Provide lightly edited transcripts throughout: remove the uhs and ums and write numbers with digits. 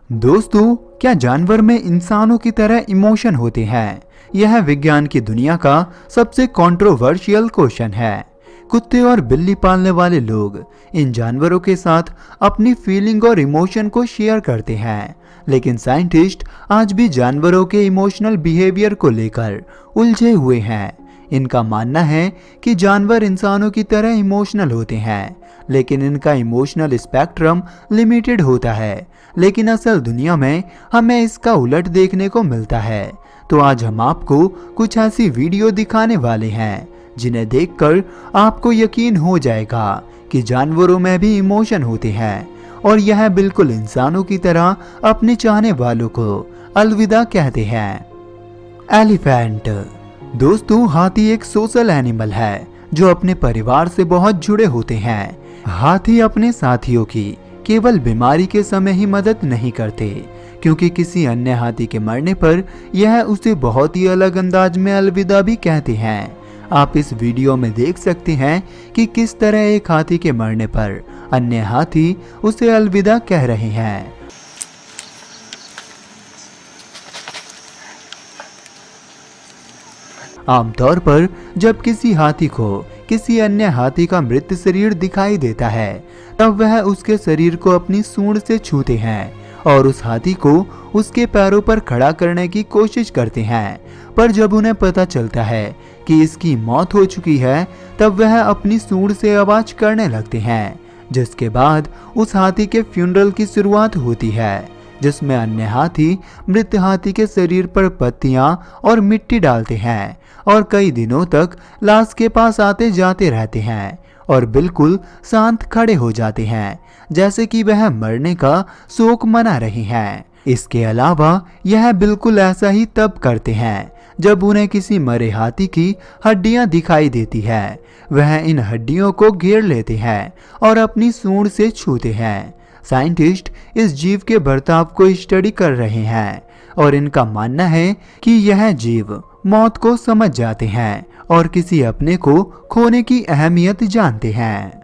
दोस्तों, क्या जानवर में इंसानों की तरह इमोशन होते हैं? यह विज्ञान की दुनिया का सबसे कंट्रोवर्शियल क्वेश्चन है। कुत्ते और बिल्ली पालने वाले लोग इन जानवरों के साथ अपनी फीलिंग और इमोशन को शेयर करते हैं, लेकिन साइंटिस्ट आज भी जानवरों के इमोशनल बिहेवियर को लेकर उलझे हुए हैं। इनका मानना है कि जानवर इंसानों की तरह इमोशनल होते हैं, लेकिन इनका इमोशनल स्पेक्ट्रम लिमिटेड होता है। लेकिन असल दुनिया में हमें इसका उलट देखने को मिलता है। तो आज हम आपको कुछ ऐसी वीडियो दिखाने वाले हैं जिन्हें देखकर आपको यकीन हो जाएगा कि जानवरों में भी इमोशन होते हैं और यह बिल्कुल इंसानों की तरह अपने चाहने वालों को अलविदा कहते हैं। एलिफेंट। दोस्तों, हाथी एक सोशल एनिमल है जो अपने परिवार से बहुत जुड़े होते हैं। हाथी अपने साथियों की केवल बीमारी के समय ही मदद नहीं करते, क्योंकि किसी अन्य हाथी के मरने पर यह उसे बहुत ही अलग अंदाज में अलविदा भी कहते हैं। आप इस वीडियो में देख सकते हैं कि किस तरह एक हाथी के मरने पर अन्य हाथी उसे अलविदा कह रहे हैं। आमतौर पर जब किसी हाथी को किसी अन्य हाथी का मृत शरीर दिखाई देता है, तब वह उसके शरीर को अपनी सूंड से छूते हैं और उस हाथी को उसके पैरों पर खड़ा करने की कोशिश करते हैं। पर जब उन्हें पता चलता है कि इसकी मौत हो चुकी है, तब वह अपनी सूंड से आवाज करने लगते हैं, जिसके बाद उस हाथी के फ्यूनरल की शुरुआत होती है, जिसमें अन्य हाथी मृत हाथी के शरीर पर पत्तियां और मिट्टी डालते हैं और कई दिनों तक लाश के पास आते जाते रहते हैं और बिल्कुल शांत खड़े हो जाते हैं, जैसे कि वह मरने का शोक मना रहे हैं। इसके अलावा यह बिल्कुल ऐसा ही तब करते हैं जब उन्हें किसी मरे हाथी की हड्डियां दिखाई देती है। वह इन हड्डियों को घेर लेते हैं और अपनी सूंड से छूते हैं। साइंटिस्ट इस जीव के बर्ताव को स्टडी कर रहे हैं और इनका मानना है कि यह जीव मौत को समझ जाते हैं और किसी अपने को खोने की अहमियत जानते हैं।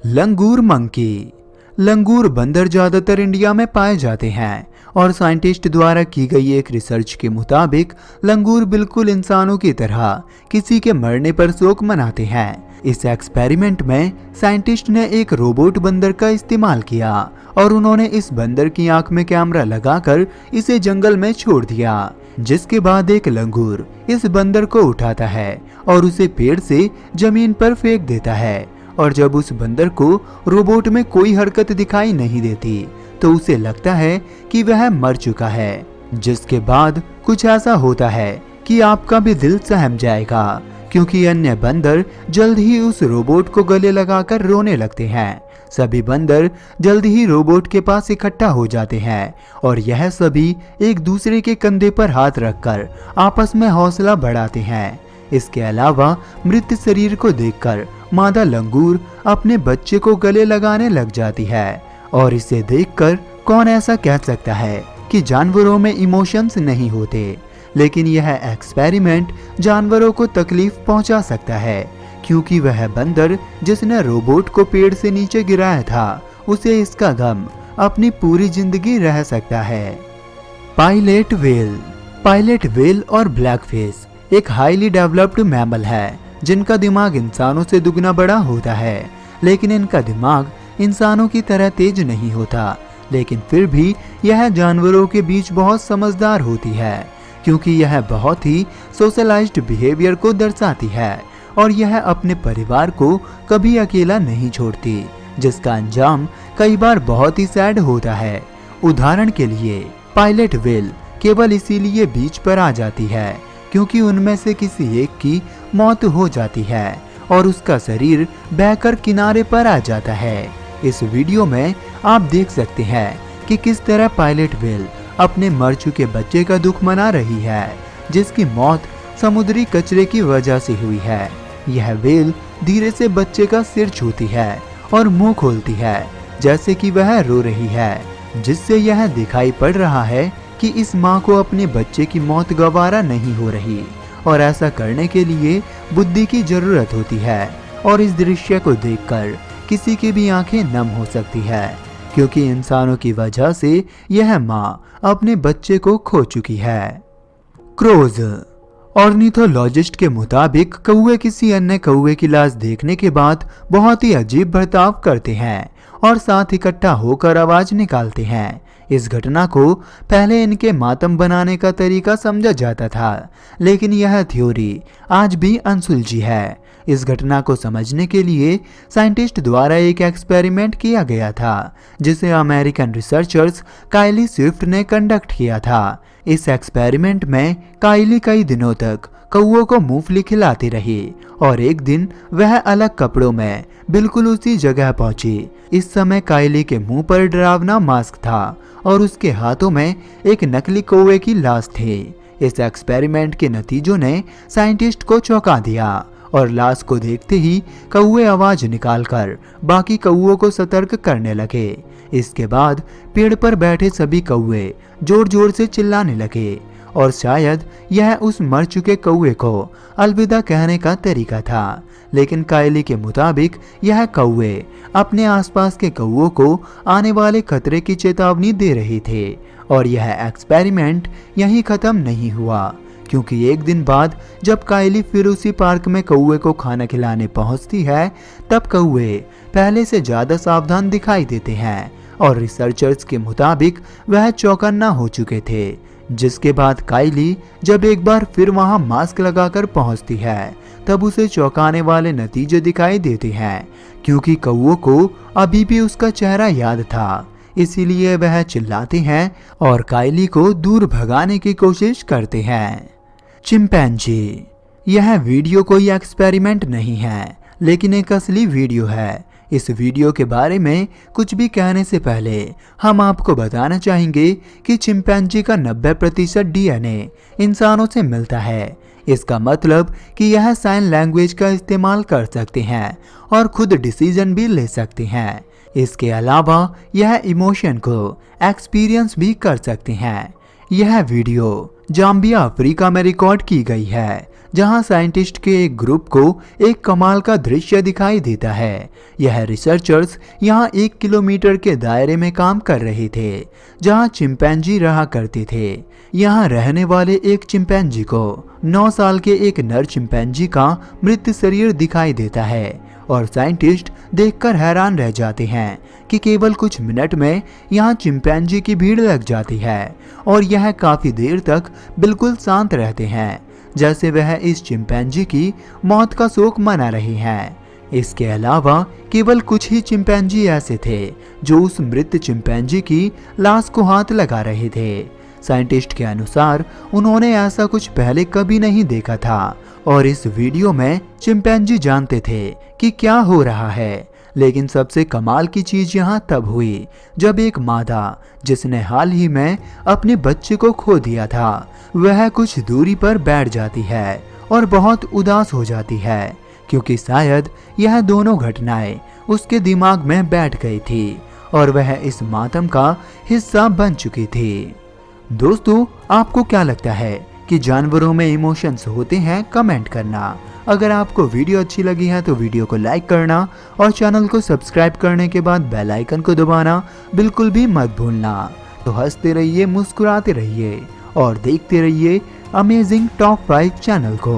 लंगूर मंकी। लंगूर बंदर ज्यादातर इंडिया में पाए जाते हैं और साइंटिस्ट द्वारा की गई एक रिसर्च के मुताबिक लंगूर बिल्कुल इंसानों की तरह किसी के मरने पर शोक मनाते हैं। इस एक्सपेरिमेंट में साइंटिस्ट ने एक रोबोट बंदर का इस्तेमाल किया और उन्होंने इस बंदर की आंख में कैमरा लगाकर इसे जंगल में छोड़ दिया, जिसके बाद एक लंगूर इस बंदर को उठाता है और उसे पेड़ से जमीन पर फेंक देता है। और जब उस बंदर को रोबोट में कोई हरकत दिखाई नहीं देती, तो उसे लगता है कि वह मर चुका है, जिसके बाद कुछ ऐसा होता है कि आपका भी दिल सहम जाएगा, क्योंकि अन्य बंदर जल्द ही उस रोबोट को गले लगाकर रोने लगते हैं। सभी बंदर जल्द ही रोबोट के पास इकट्ठा हो जाते हैं और यह सभी एक दूसरे के कंधे पर हाथ रखकर आपस में हौसला बढ़ाते हैं। इसके अलावा मृत शरीर को देखकर मादा लंगूर अपने बच्चे को गले लगाने लग जाती है। और इसे देखकर कौन ऐसा कह सकता है कि जानवरों में इमोशंस नहीं होते, लेकिन यह एक्सपेरिमेंट जानवरों को तकलीफ पहुंचा सकता है, क्योंकि वह बंदर जिसने रोबोट को पेड़ से नीचे गिराया था, उसे इसका गम अपनी पूरी जिंदगी रह सकता है। Pilot whale. पायलेट व्हेल और ब्लैकफिश एक हाईली डेवलप्ड मैमल है जिनका दिमाग इंसानों से दुगना बड़ा होता है, लेकिन इनका दिमाग इंसानों की तरह तेज नहीं होता। लेकिन फिर भी यह जानवरों के बीच बहुत समझदार होती है, क्योंकि यह बहुत ही सोशलाइज्ड बिहेवियर को दर्शाती है और यह अपने परिवार को कभी अकेला नहीं छोड़ती, जिसका अंजाम कई बार बहुत ही सैड होता है। उदाहरण के लिए पायलेट व्हेल केवल इसीलिए बीच पर आ जाती है क्योंकि उनमें से किसी एक की मौत हो जाती है और उसका शरीर बहकर किनारे पर आ जाता है। इस वीडियो में आप देख सकते हैं कि किस तरह पायलेट व्हेल अपने मर चुके बच्चे का दुख मना रही है, जिसकी मौत समुद्री कचरे की वजह से हुई है। यह व्हेल धीरे से बच्चे का सिर छूती है और मुंह खोलती है, जैसे कि वह रो रही है, जिससे यह दिखाई पड़ रहा है कि इस माँ को अपने बच्चे की मौत गवारा नहीं हो रही और ऐसा करने के लिए बुद्धि की जरूरत होती है। और इस दृश्य को देखकर किसी की भी आंखें नम हो सकती है, क्योंकि इंसानों की वजह से यह माँ अपने बच्चे को खो चुकी है। क्रोज। ऑर्निथोलॉजिस्ट के मुताबिक कौवे किसी अन्य कौवे की लाश देखने के बाद बहुत ही अजीब बर्ताव करते हैं और साथ इकट्ठा होकर आवाज निकालते हैं। इस घटना को पहले इनके मातम बनाने का तरीका समझा जाता था, लेकिन यह थ्योरी आज भी अनसुलझी है। इस घटना को समझने के लिए साइंटिस्ट द्वारा एक एक्सपेरिमेंट किया गया था, जिसे अमेरिकन रिसर्चर्स काइली स्विफ्ट ने कंडक्ट किया था। इस एक्सपेरिमेंट में काइली कई दिनों तक कौओं को मूंगफली खिलाती रही और एक दिन वह अलग कपड़ों में बिल्कुल उसी जगह पहुंची। इस समय काइली के मुंह पर डरावना मास्क था और उसके हाथों में एक नकली कौवे की लाश थी। इस एक्सपेरिमेंट के नतीजों ने साइंटिस्ट को चौंका दिया और लाश को देखते ही कौवे आवाज निकालकर बाकी कौओं को सतर्क करने लगे। इसके बाद पेड़ पर बैठे सभी कौवे जोर जोर से चिल्लाने लगे और शायद यह उस मर चुके कौवे को अलविदा कहने का तरीका था। लेकिन काइली के मुताबिक यह कौवे अपने आसपास के कौवों को आने वाले खतरे की चेतावनी दे रहे थे और यह एक्सपेरिमेंट यहीं खत्म नहीं हुआ, क्योंकि एक दिन बाद जब काइली फिर उसी पार्क में कौवे को खाना खिलाने पहुंचती है, तब कौवे पहले से ज्यादा सावधान दिखाई देते हैं और रिसर्चर्स के मुताबिक वह चौकन्ना हो चुके थे। जिसके बाद काइली जब एक बार फिर वहां मास्क लगाकर पहुंचती है, तब उसे चौंकाने वाले नतीजे दिखाई देते हैं, क्योंकि कौवों को अभी भी उसका चेहरा याद था। इसीलिए वह चिल्लाते हैं और काइली को दूर भगाने की कोशिश करते हैं। चिंपैंजी। यह वीडियो कोई एक्सपेरिमेंट नहीं है, लेकिन एक असली वीडियो है। इस वीडियो के बारे में कुछ भी कहने से पहले हम आपको बताना चाहेंगे कि चिंपैंजी का 90% डीएनए इंसानों से मिलता है। इसका मतलब कि यह साइन लैंग्वेज का इस्तेमाल कर सकते हैं और खुद डिसीजन भी ले सकते हैं। इसके अलावा यह इमोशन को एक्सपीरियंस भी कर सकते हैं। यह वीडियो जाम्बिया अफ्रीका में रिकॉर्ड की गई है, जहां साइंटिस्ट के एक ग्रुप को एक कमाल का दृश्य दिखाई देता है। यह रिसर्चर्स यहां 1 किलोमीटर के दायरे में काम कर रहे थे, जहां चिंपैंजी रहा करते थे। यहां रहने वाले एक चिंपैंजी को 9 साल के एक नर चिंपैंजी का मृत शरीर दिखाई देता है और साइंटिस्ट देखकर हैरान रह जाते हैं कि केवल कुछ मिनट में यहाँ चिंपैंजी की भीड़ लग जाती है और यह काफी देर तक बिल्कुल शांत रहते हैं, जैसे वह इस चिंपैंजी की मौत का शोक मना रहे हैं। इसके अलावा केवल कुछ ही चिंपैंजी ऐसे थे जो उस मृत चिंपैंजी की लाश को हाथ लगा रहे थे। साइंटिस्ट के अनुसार उन्होंने ऐसा कुछ पहले कभी नहीं देखा था और इस वीडियो में चिंपैंजी जानते थे कि क्या हो रहा है। लेकिन सबसे कमाल की चीज यहाँ तब हुई जब एक मादा, जिसने हाल ही में अपने बच्चे को खो दिया था, वह कुछ दूरी पर बैठ जाती है और बहुत उदास हो जाती है, क्योंकि शायद यह दोनों घटनाएं उसके दिमाग में बैठ गई थी और वह इस मातम का हिस्सा बन चुकी थी। दोस्तों, आपको क्या लगता है कि जानवरों में इमोशंस होते हैं? कमेंट करना। अगर आपको वीडियो अच्छी लगी है तो वीडियो को लाइक करना और चैनल को सब्सक्राइब करने के बाद बेल आइकन को दबाना बिल्कुल भी मत भूलना। तो हंसते रहिए, मुस्कुराते रहिए और देखते रहिए अमेजिंग टॉप 5 चैनल को।